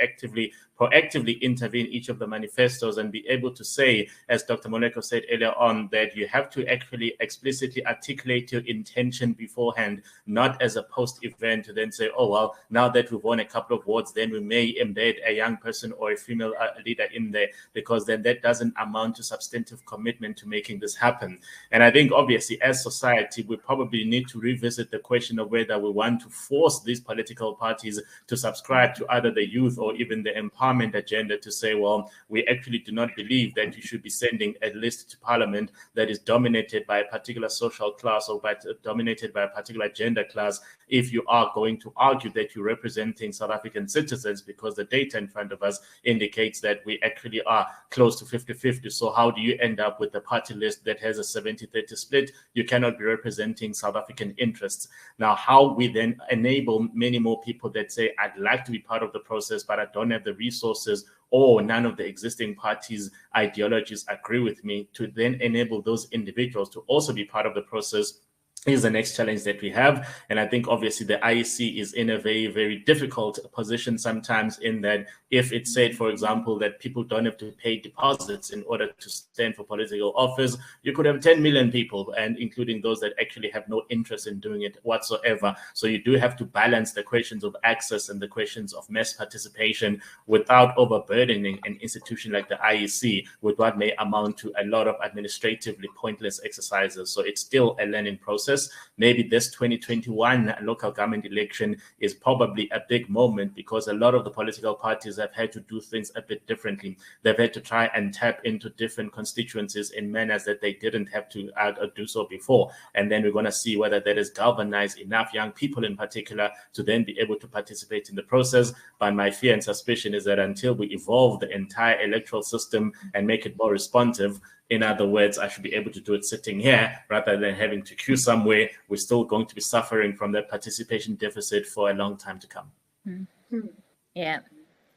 proactively intervene each of the manifestos and be able to say, as Dr. Moleko said earlier on, that you have to actually explicitly articulate your intention beforehand, not as a post-event to then say, oh, well, now that we've won a couple of wards, then we may embed a young person or a female leader in there, because then that doesn't amount to substantive commitment to making this happen. And I think, obviously, as society, we probably need to revisit the question of whether we want to force these political parties to subscribe to either the youth or even the empowerment agenda to say, well, we actually do not believe that you should be sending a list to parliament that is dominated by a particular social class or dominated by a particular gender class if you are going to argue that you're representing South African citizens, because the data in front of us indicates that we actually are close to 50-50. So how do you end up with a party list that has a 70-30 split? You cannot be representing South African interests. Now, how we then enable many more people that say, I'd like to be part of the process, but I don't have the resources, or none of the existing parties' ideologies agree with me, to then enable those individuals to also be part of the process is the next challenge that we have. And I think obviously the IEC is in a very, very difficult position sometimes, in that if it said, for example, that people don't have to pay deposits in order to stand for political office, you could have 10 million people, and including those that actually have no interest in doing it whatsoever. So you do have to balance the questions of access and the questions of mass participation without overburdening an institution like the IEC with what may amount to a lot of administratively pointless exercises. So it's still a learning process. Maybe this 2021 local government election is probably a big moment, because a lot of the political parties have had to do things a bit differently. They've had to try and tap into different constituencies in manners that they didn't have to do so before. And then we're going to see whether that has galvanized enough young people in particular to then be able to participate in the process. But my fear and suspicion is that until we evolve the entire electoral system and make it more responsive, in other words, I should be able to do it sitting here rather than having to queue somewhere, we're still going to be suffering from that participation deficit for a long time to come. Mm-hmm. Yeah,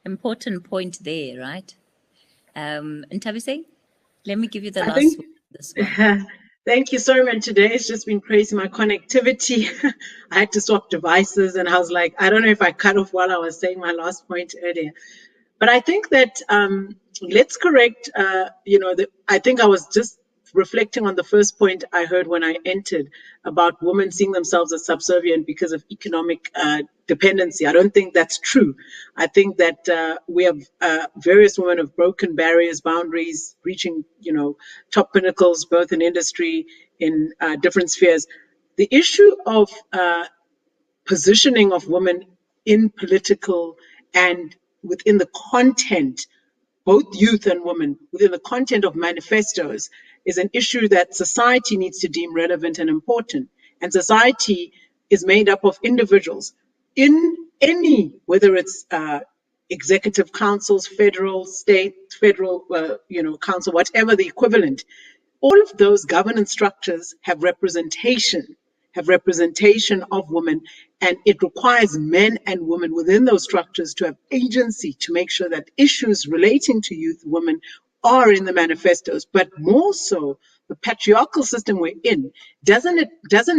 important point there, right? Nthabiseng, let me give you the last one. This one. Thank you, Sermon. Today it's just been crazy. My connectivity, I had to swap devices, and I was like, I don't know if I cut off while I was saying my last point earlier. But I think that let's correct, I think I was just reflecting on the first point I heard when I entered about women seeing themselves as subservient because of economic dependency. I don't think that's true. I think that we have various women have broken barriers, boundaries, reaching, top pinnacles, both in industry, in different spheres. The issue of positioning of women in political and within the content, both youth and women, within the content of manifestos, is an issue that society needs to deem relevant and important. And society is made up of individuals in any, whether it's executive councils, federal, state, federal, council, whatever the equivalent. All of those governance structures have representation of women, and it requires men and women within those structures to have agency to make sure that issues relating to youth, women, are in the manifestos. But more so, the patriarchal system we're in doesn't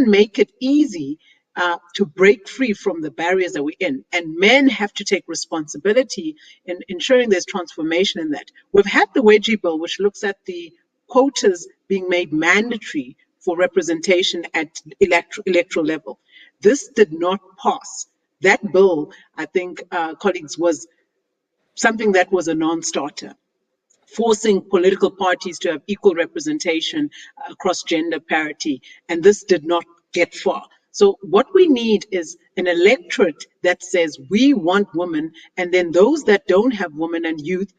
make it easy to break free from the barriers that we're in. And men have to take responsibility in ensuring there's transformation in that. We've had the Wedgie Bill, which looks at the quotas being made mandatory for representation at electoral level. This did not pass. That bill, I think, colleagues, was something that was a non-starter, forcing political parties to have equal representation across gender parity, and this did not get far. So what we need is an electorate that says we want women, and then those that don't have women and youth,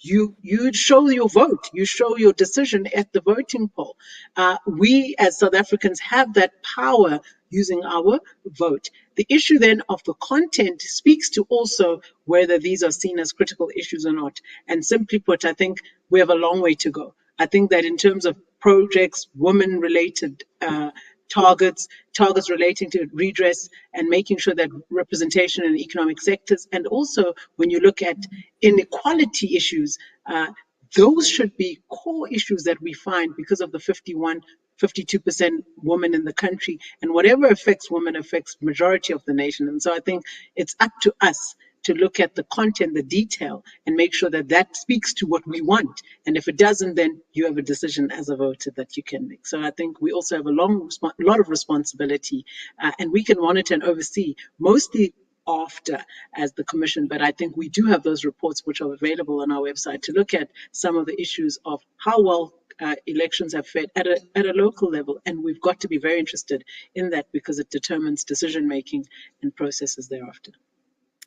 you show your vote, you show your decision at the voting poll. We as South Africans have that power using our vote. The issue then of the content speaks to also whether these are seen as critical issues or not. And simply put, I think we have a long way to go. I think that in terms of projects, women-related targets relating to redress and making sure that representation in economic sectors, and also when you look at inequality issues, those should be core issues that we find because of the 52% women in the country, and whatever affects women affects majority of the nation. And so I think it's up to us to look at the content, the detail, and make sure that that speaks to what we want. And if it doesn't, then you have a decision as a voter that you can make. So I think we also have a lot of responsibility, and we can monitor and oversee mostly after as the commission, but I think we do have those reports which are available on our website to look at some of the issues of how well elections have fared at a local level, and we've got to be very interested in that because it determines decision making and processes thereafter.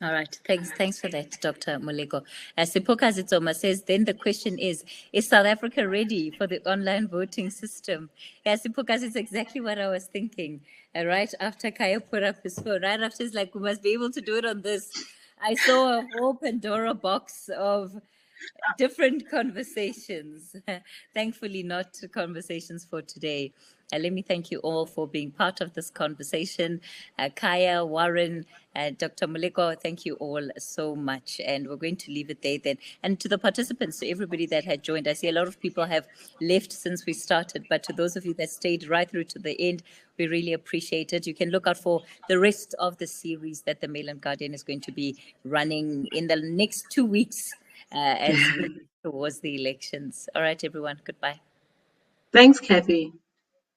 All right. Thanks for that, Dr. Moleko. Sipoka Zitsoma says, then the question is South Africa ready for the online voting system? Yes, Sipoka, it's exactly what I was thinking. Right after Khaya put up his phone, right after he's like, we must be able to do it on this. I saw a whole Pandora box of different conversations. Thankfully, not conversations for today. Let me thank you all for being part of this conversation. Khaya, Warren, Dr. Moleko, thank you all so much. And we're going to leave it there then. And to the participants, to everybody that had joined, I see a lot of people have left since we started, but to those of you that stayed right through to the end, we really appreciate it. You can look out for the rest of the series that the Mail and Guardian is going to be running in the next 2 weeks as we towards the elections. All right, everyone. Goodbye. Thanks, Cathy.